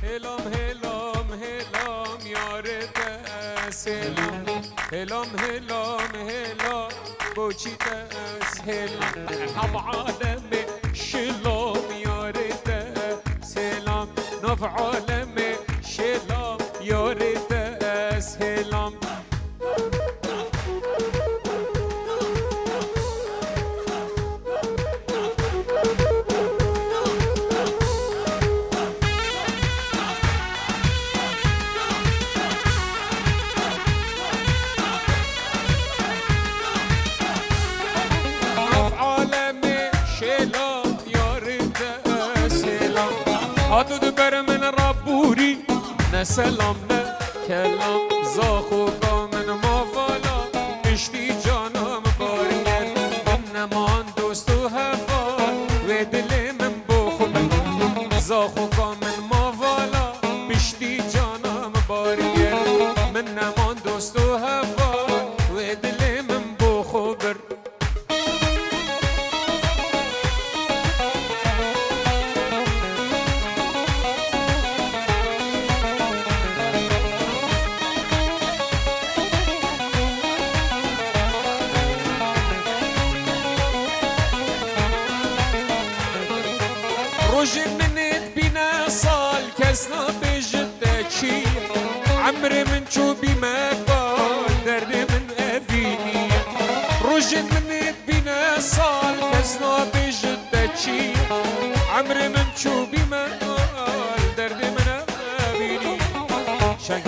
هلام هلام هلام یار دست هلام هلام هلام هلام بوچی دست هلام هم عالم شلام یار دست هلام نف عالم شلام یار دست هلام هاتو دبر من ربوري نسلام نه کلام زاخو من مافالا اشتی جانم بارگر من نمان دوست و هوا و دل من بخوب زاخو من مافالا بشتی جانم بارگر من نمان دوست و هوا و دل من بخوبر روژ منت بینا سال کس نبجد چی عمر من چو بیمکال درد من افینی روژ منت بینا سال کس نبجد چی عمر من چو بیمکال درد من افینی شنگ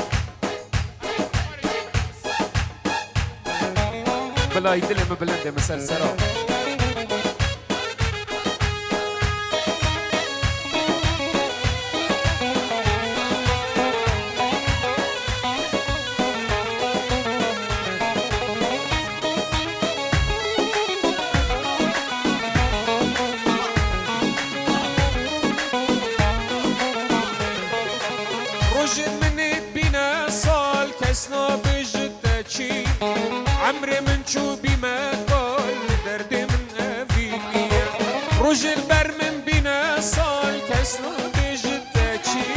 بلای دلم بلنده مثل سرا عمري من شو بمقال درد من أفيني روج البر من بنا صال كسنا بجدتشي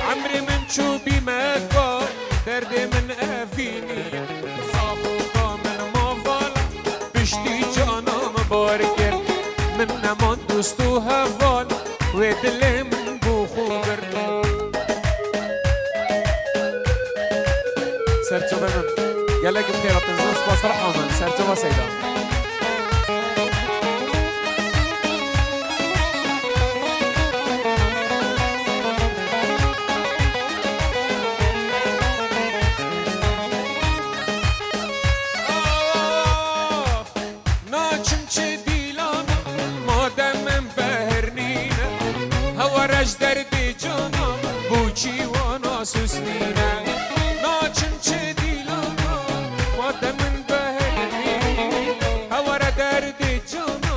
عمري من شو بمقال درد من أفيني صاحبا من مافالا بشتي جانا مباركر من نمان دوستو هفال ودل من بخوبر سرچو بمن يلاقي بخير التنزيل سباس رحمن سرتوا سيدا ناچم چه دیلانا مادم بهرنینه هوا رج درد جانا بوچی وانا سوسنینه ناچم چه دیلانا من بهرنی هوا را درد جانا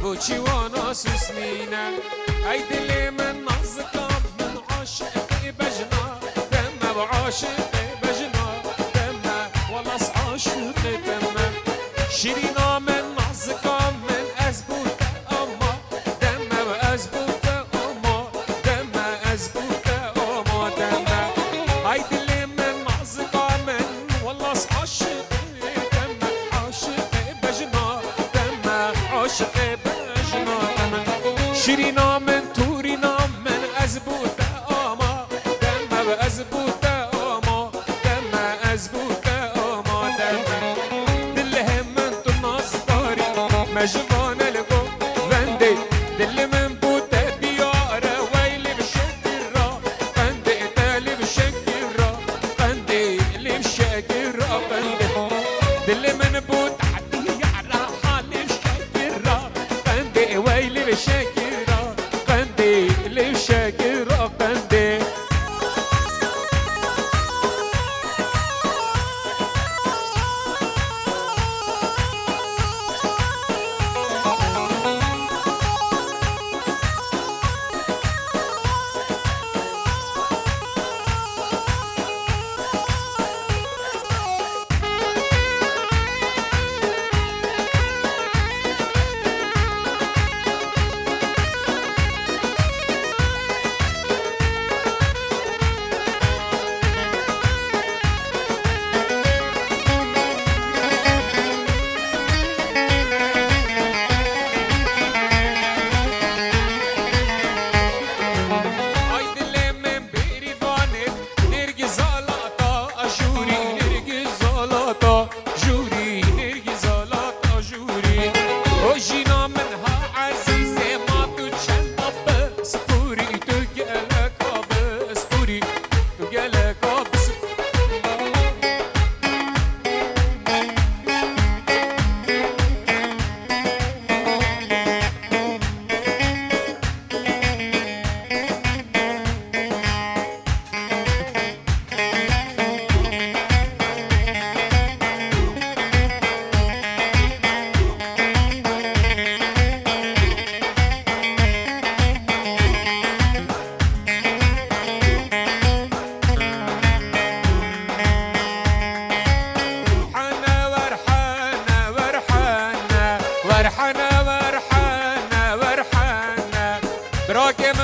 بوچی وانا سوسنینه ای دل من نازکم من عاشق بجنا دم و عاشق بجنا دم والاس عاشق دم شیرینا من نازکم من از بود اما دم و از بود اما دم از بود اما دم ای دل من نازکم من والاس عاشق عاشق بجنا شیرینا من تورینا من از بود آما دم از بود آما دم از بود آما دم دل من تو ناز داری مجوان لگو ونده دل من بود بیاره ویلی بشکر را بنده دلی بشکر را بنده دلی بشکر را بنده دل من بود ويلي بشاكرة قندي اللي بشاكرة قندي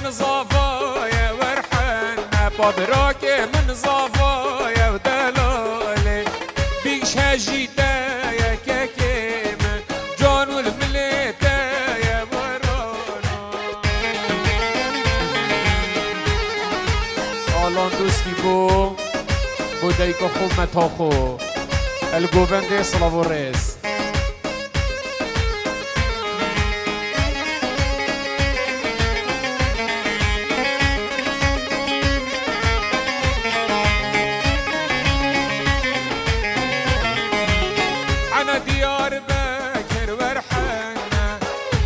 من صفايا ورحنا بابراك من صفايا ودلالي بيش هجيتايا كاكيم جون والمليتايا ورانا آلان دوستی بو دیگه خوب متاخو الگوونده سلاو ریز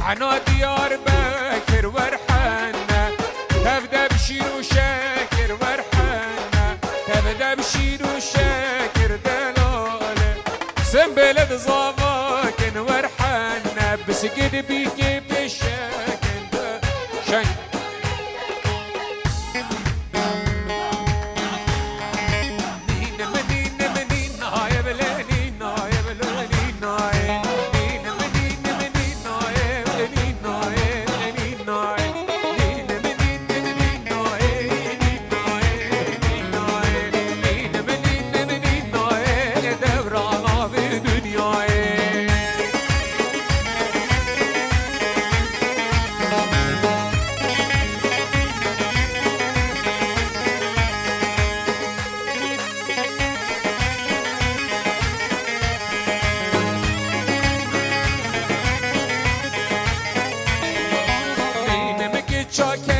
عنا ديار بكر ورحنا تبدأ بشير وشاكر ورحنا تبدأ بشير وشاكر دلالة سنبلد صافاكن ورحنا بسجد بيكي بشاكن شن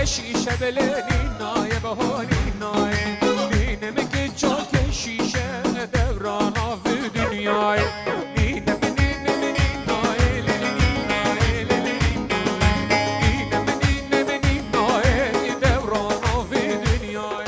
شیشه بلنی نای بهانی نای نینم که چاک شیشه دوران آف دنیای نینم نای نای نینم نای دوران آف دنیای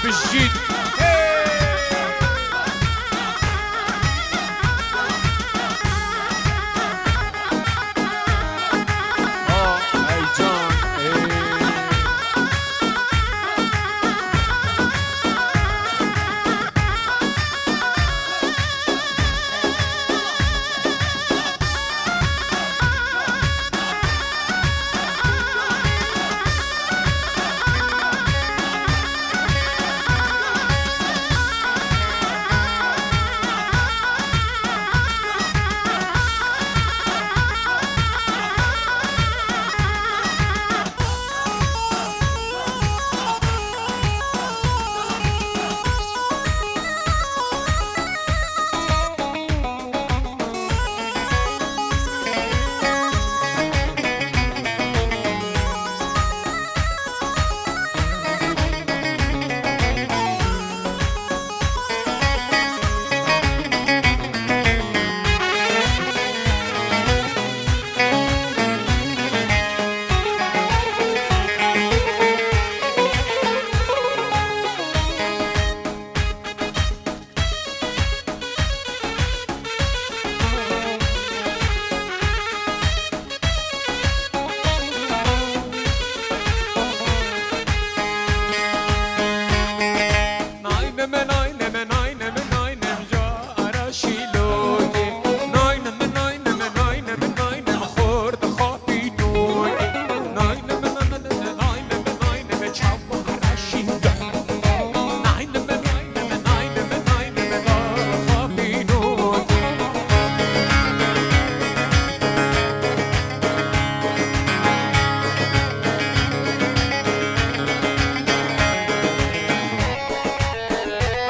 بالجد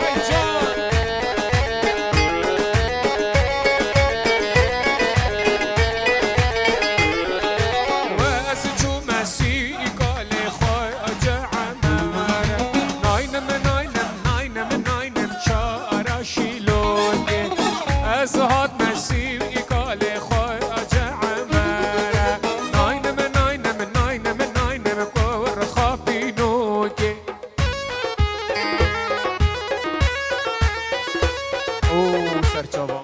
هاي جان او سرچاوا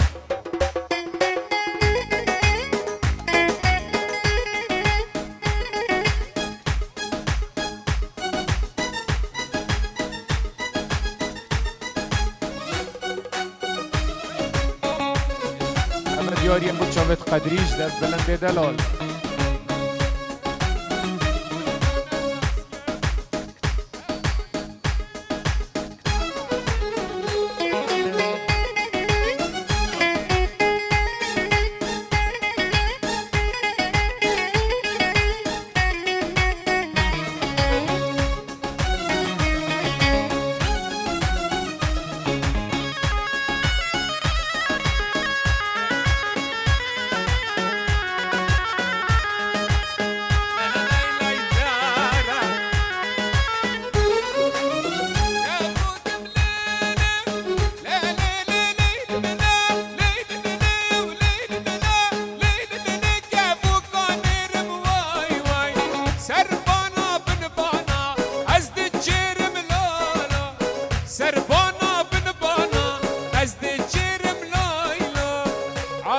دیاری بود جاوید قدریش در بلند دلال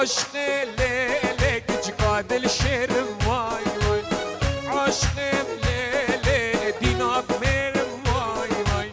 عشق لیلی جگاد الشرم وای وای عشق لیلی دیناب میرم وای وای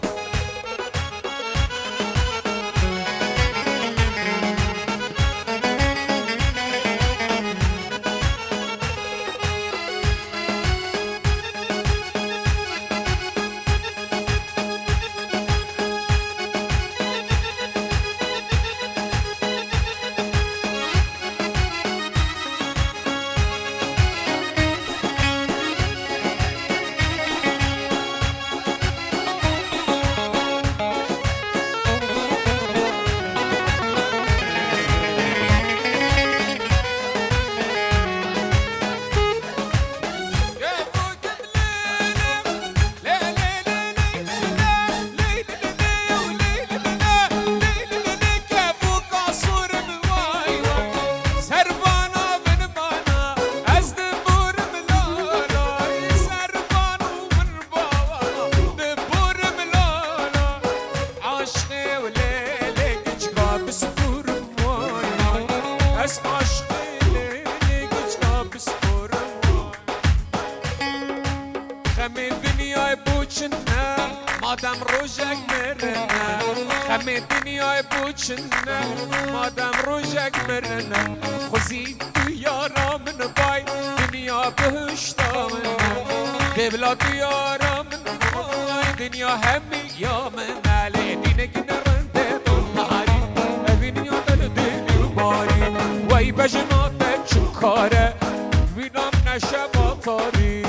مادم روزک مرنه همه دنیای بوچنه مادم روزک مرنه خوزی تو یارا من بای دنیا بهشتا منه دبلا تو یارا من بای دنیا همی یا من علی دینه گنه رنده دنهاری اوین یا دل دلی باری وی بجنات چکاره وینام نشه باتاری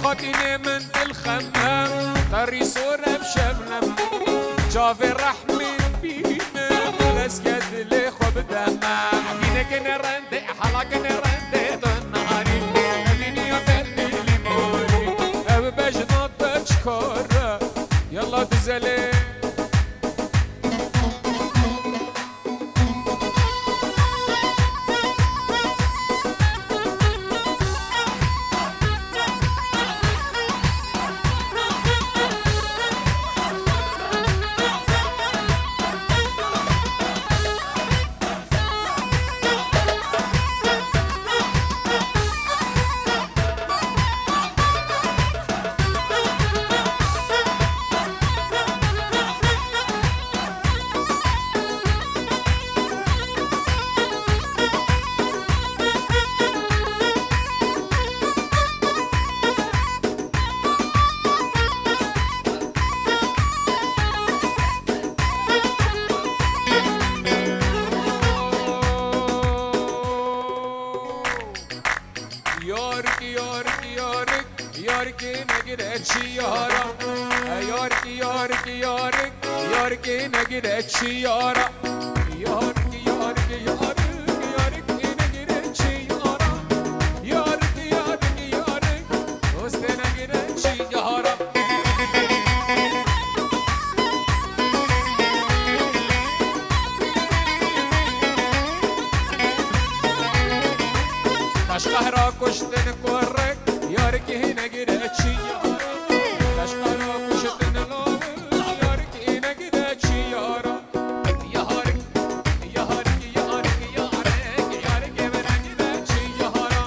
خاطینه من دل خمم تاری سورم شبنم جاوی رحمی بینه لسکت دل خوب دمم بینه کنه رنده حالا کنه رنده دناری بینی یا دلی ماری او بجنات بچکاره یلا دزله Yarki negire çiyara Yarki yarki yarki yarki negire çiyara Yarki yarki yarki doste negire çiyara شهرا کشتن کرک یارکی نگیره چی یارا لشکرا کشتن لاول یارکی نگیره چی یارا یارک یارک یارک یارک یارک نگیره چی یارا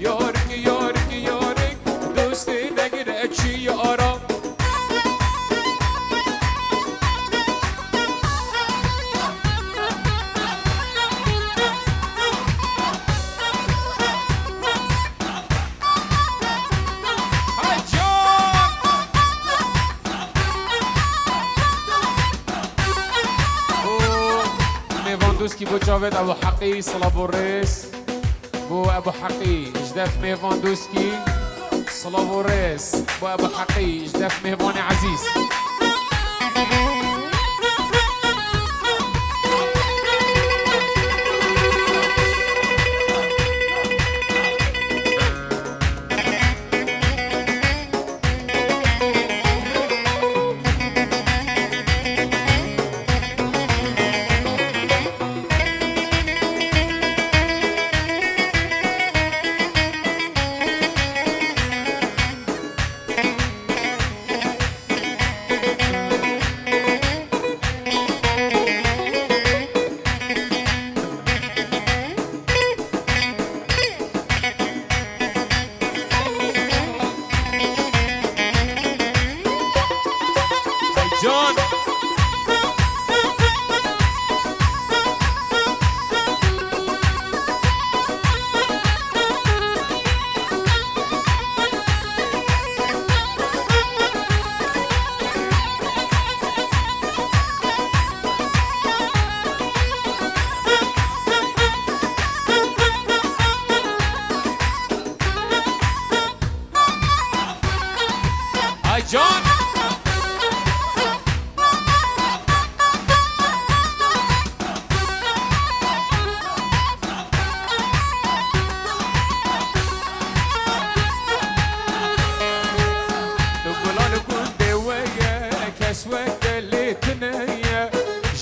یارک یارک یارک دوستی نگیره چی یارا دوسکی بو جاوید ابو حقی صلاب و ریس بو ابو حقی اجدف میوان دوسکی صلاب و ریس بو ابو حقی اجدف میوان عزیز جان ای جان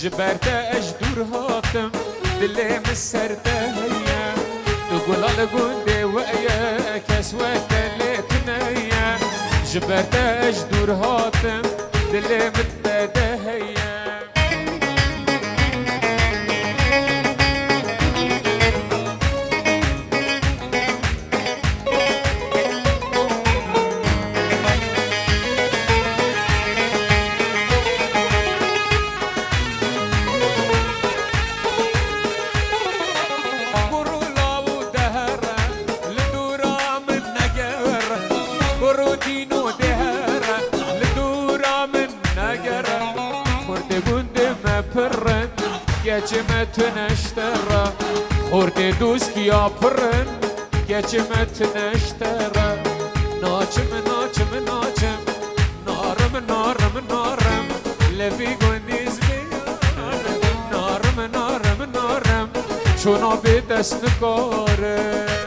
جبرت اجدور هاتم دلي مسرته هيا تقول على قندي ويا كسوة ليتنيا جبرت اجدور هاتم دلي متبدا هيا دينو دهرة لدورة من نجرة خورد قند ما برن يا جمت نشترى خورد دوس يا برن يا جمت نشترى ناچم ناچم ناچم نارم نارم نارم لفي قنديز بيان نارم نارم نارم شونا بدست نکاره